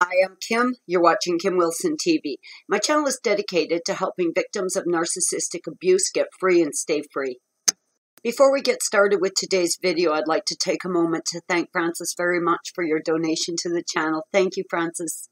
Hi, I'm Kim. You're watching Kim Wilson TV. My channel is dedicated to helping victims of narcissistic abuse get free and stay free. Before we get started with today's video, I'd like to take a moment to thank Francis very much for your donation to the channel. Thank you, Francis.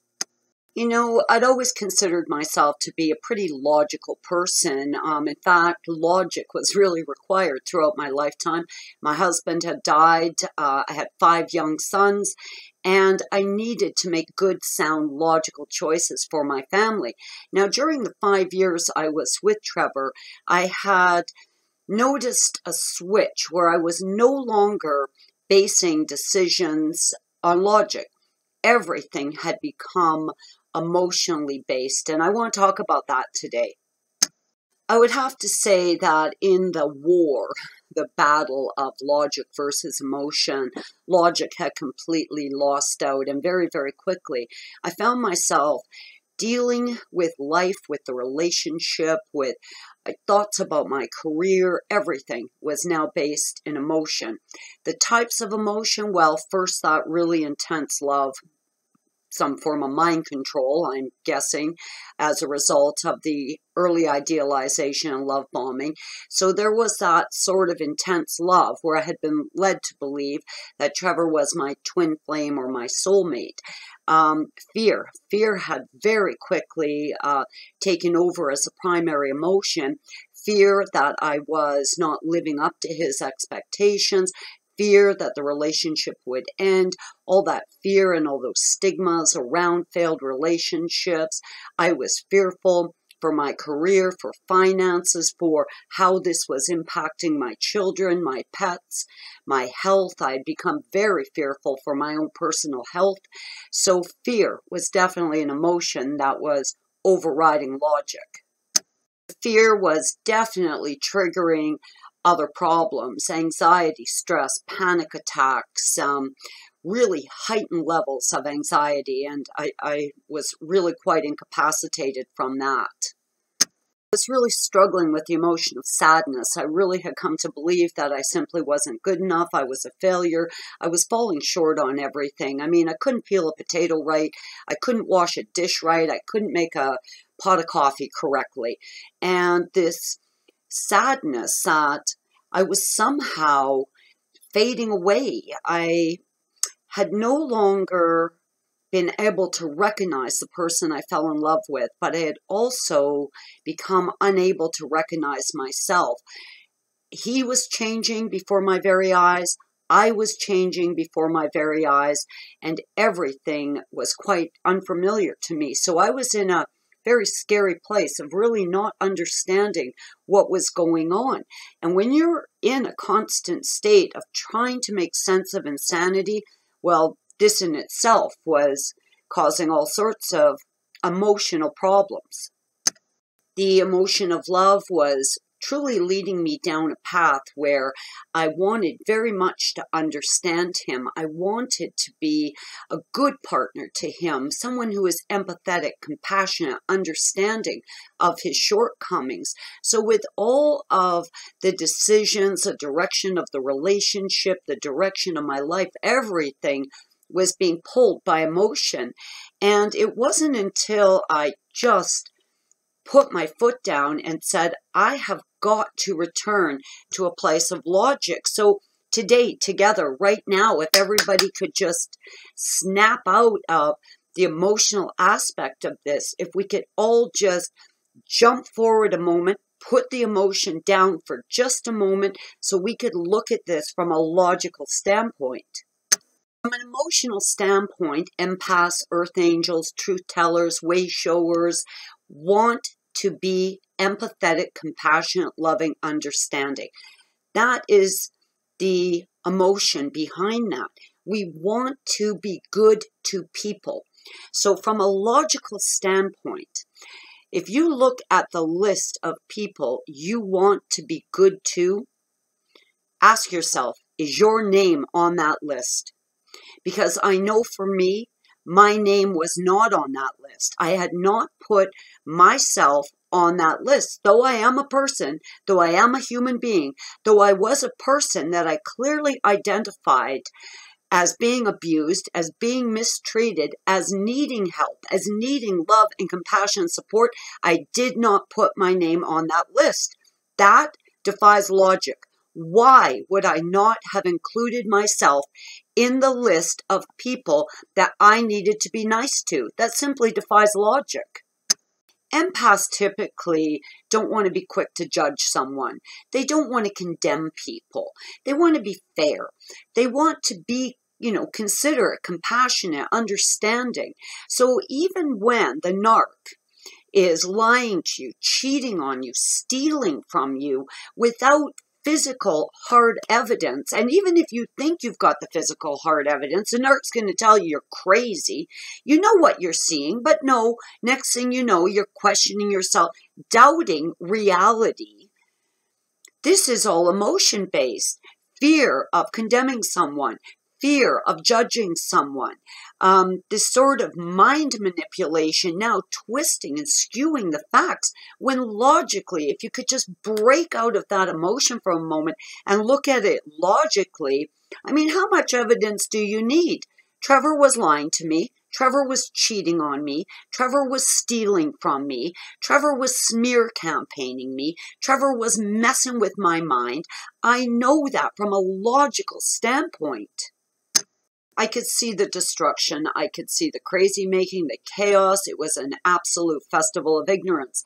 You know, I'd always considered myself to be a pretty logical person. In fact, logic was really required throughout my lifetime. My husband had died. I had 5 young sons, and I needed to make good, sound, logical choices for my family. Now, during the 5 years I was with Trevor, I had noticed a switch where I was no longer basing decisions on logic. Everything had become emotionally based, and I want to talk about that today. I would have to say that in the war, the battle of logic versus emotion, logic had completely lost out, and very, very quickly, I found myself dealing with life, with the relationship, with thoughts about my career. Everything was now based in emotion. The types of emotion, well, first thought, really intense love, some form of mind control, I'm guessing, as a result of the early idealization and love bombing. So there was that sort of intense love where I had been led to believe that Trevor was my twin flame or my soulmate. Fear had very quickly taken over as a primary emotion. Fear that I was not living up to his expectations, fear that the relationship would end, all that fear and all those stigmas around failed relationships. I was fearful for my career, for finances, for how this was impacting my children, my pets, my health. I'd become very fearful for my own personal health. So fear was definitely an emotion that was overriding logic. Fear was definitely triggering other problems, anxiety, stress, panic attacks, really heightened levels of anxiety, and I was really quite incapacitated from that. I was really struggling with the emotion of sadness. I really had come to believe that I simply wasn't good enough. I was a failure. I was falling short on everything. I mean, I couldn't peel a potato right. I couldn't wash a dish right. I couldn't make a pot of coffee correctly. And this sadness that I was somehow fading away. I had no longer been able to recognize the person I fell in love with, but I had also become unable to recognize myself. He was changing before my very eyes. I was changing before my very eyes, and everything was quite unfamiliar to me. So I was in a very scary place of really not understanding what was going on. And when you're in a constant state of trying to make sense of insanity, well, this in itself was causing all sorts of emotional problems. The emotion of love was truly leading me down a path where I wanted very much to understand him. I wanted to be a good partner to him, someone who is empathetic, compassionate, understanding of his shortcomings. So with all of the decisions, the direction of the relationship, the direction of my life, everything was being pulled by emotion. And it wasn't until I just put my foot down and said, I have got to return to a place of logic. So today, together, right now, if everybody could just snap out of the emotional aspect of this, if we could all just jump forward a moment, put the emotion down for just a moment so we could look at this from a logical standpoint. From an emotional standpoint, empaths, earth angels, truth tellers, way showers want to be empathetic, compassionate, loving, understanding. That is the emotion behind that. We want to be good to people. So from a logical standpoint, if you look at the list of people you want to be good to, ask yourself, is your name on that list? Because I know for me, my name was not on that list. I had not put myself on that list. Though I am a person, though I am a human being, though I was a person that I clearly identified as being abused, as being mistreated, as needing help, as needing love and compassion and support, I did not put my name on that list. That defies logic. Why would I not have included myself in the list of people that I needed to be nice to? That simply defies logic. Empaths typically don't want to be quick to judge someone. They don't want to condemn people. They want to be fair. They want to be, considerate, compassionate, understanding. So even when the narc is lying to you, cheating on you, stealing from you without physical hard evidence, and even if you think you've got the physical hard evidence, the narc's going to tell you you're crazy. You know what you're seeing, but no, next thing you know, you're questioning yourself, doubting reality. This is all emotion-based. Fear of condemning someone, fear of judging someone, this sort of mind manipulation, now twisting and skewing the facts, when logically, if you could just break out of that emotion for a moment and look at it logically, I mean, how much evidence do you need? Trevor was lying to me. Trevor was cheating on me. Trevor was stealing from me. Trevor was smear campaigning me. Trevor was messing with my mind. I know that from a logical standpoint. I could see the destruction. I could see the crazy making, the chaos. It was an absolute festival of ignorance.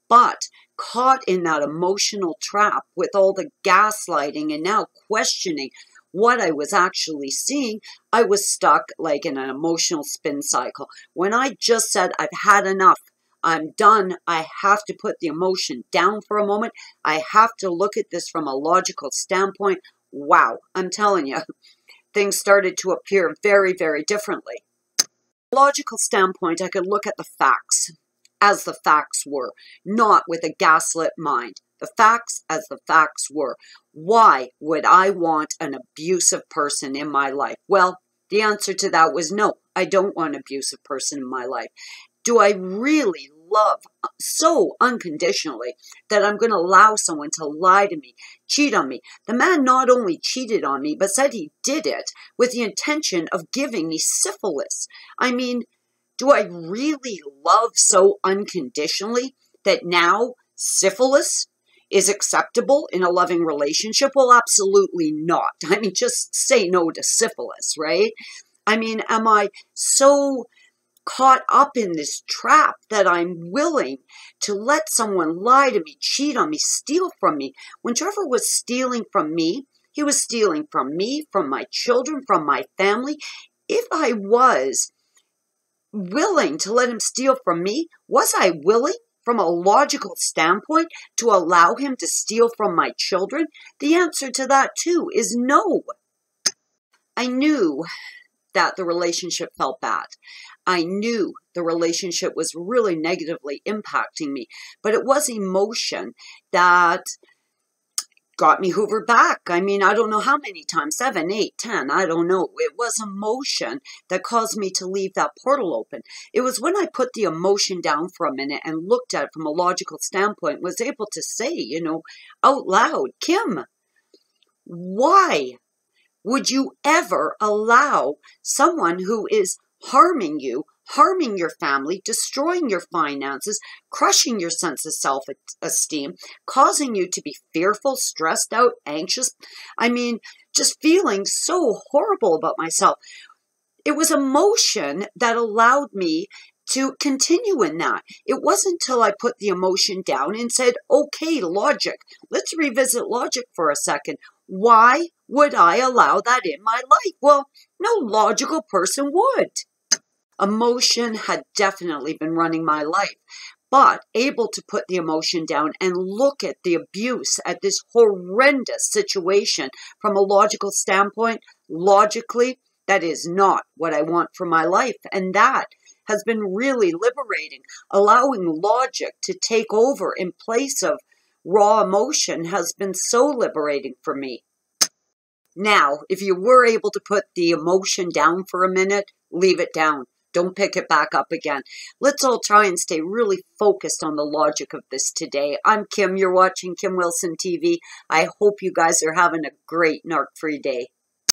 But caught in that emotional trap with all the gaslighting and now questioning what I was actually seeing, I was stuck like in an emotional spin cycle. When I just said, I've had enough, I'm done, I have to put the emotion down for a moment, I have to look at this from a logical standpoint, wow, I'm telling you, things started to appear very, very differently. From a logical standpoint, I could look at the facts as the facts were, not with a gaslit mind. The facts as the facts were. Why would I want an abusive person in my life? Well, the answer to that was no. I don't want an abusive person in my life. Do I really love so unconditionally that I'm going to allow someone to lie to me, cheat on me? The man not only cheated on me, but said he did it with the intention of giving me syphilis. I mean, do I really love so unconditionally that now syphilis is acceptable in a loving relationship? Well, absolutely not. I mean, just say no to syphilis, right? I mean, am I so caught up in this trap that I'm willing to let someone lie to me, cheat on me, steal from me? When Trevor was stealing from me, he was stealing from me, from my children, from my family. If I was willing to let him steal from me, was I willing from a logical standpoint to allow him to steal from my children? The answer to that too is no. I knew that the relationship felt bad. I knew the relationship was really negatively impacting me, but it was emotion that got me hoovered back. I mean, I don't know how many times, 7, 8, 10, I don't know. It was emotion that caused me to leave that portal open. It was when I put the emotion down for a minute and looked at it from a logical standpoint, was able to say, out loud, Kim, why would you ever allow someone who is harming you, harming your family, destroying your finances, crushing your sense of self-esteem, causing you to be fearful, stressed out, anxious? I mean, just feeling so horrible about myself. It was emotion that allowed me to continue in that. It wasn't until I put the emotion down and said, okay, logic, let's revisit logic for a second. Why would I allow that in my life? Well, no logical person would. Emotion had definitely been running my life, but able to put the emotion down and look at the abuse, at this horrendous situation from a logical standpoint, logically, that is not what I want for my life. And that has been really liberating. Allowing logic to take over in place of raw emotion has been so liberating for me. Now, if you were able to put the emotion down for a minute, leave it down. Don't pick it back up again. Let's all try and stay really focused on the logic of this today. I'm Kim. You're watching Kim Wilson TV. I hope you guys are having a great narc-free day.